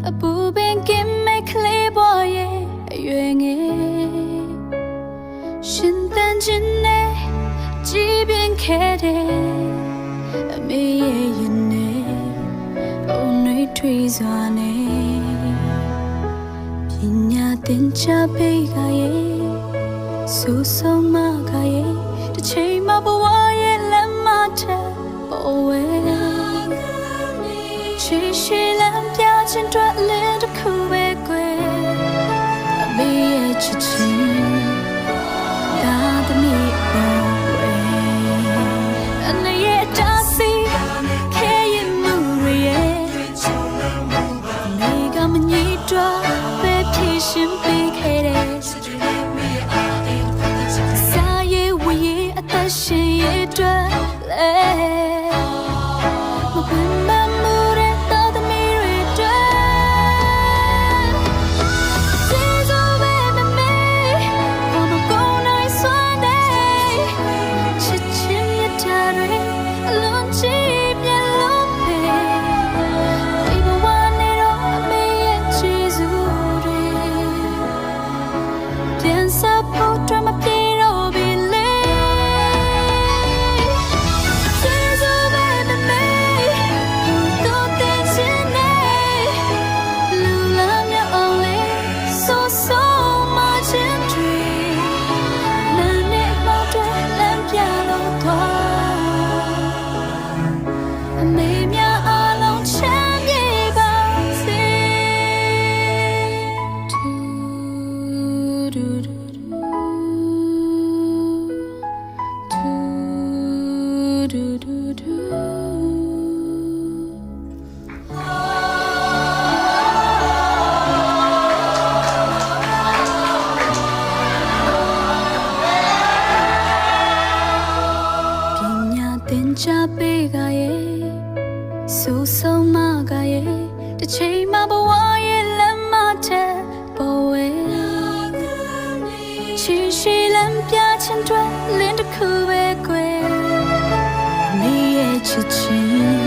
အပူပင်ကင်းမဲ့ကလေးဘွားရဲ့အရွယ်ငယ်ရှင်သန်ခြင်းနဲ့ကြည်ပြင်းခဲ့တဲ့အမေရဲ့ရင်နဲ့အုံနှွေးထွေးစွာနဲ့ပညာသင်ချပေးကရဲ့ဆူဆုံးမကရဲ့တစ်ချိန်မှဘဝရဲ့လက်မထပေါ်ဝဲချီရှိလမ်းပြခြင်းတွက်လည်းတစ်ခုပဲကွယ်အမေရဲ့ချစ်ချင်းဒါသမီးပေါ်ဝဲအနေရဲ့တာစီခဲရင်မှုရဲ့နေကမငြိတော့ပဲဖြည့်ရှင်ပေးခဲ့တဲ့စာရေးဝရေးအသက်ရှင်ရဲ့အတွက်လဲချပေးကရဲ့ဆူဆုံးမကရဲ့တစ်ချိန်မှဘဝရဲ့လက်မထပေါ်ဝဲချီရှိလမ်းပြခြင်းတွက်လင်းတစ်ခုပဲကွယ်နေရဲ့ချစ်ချင်း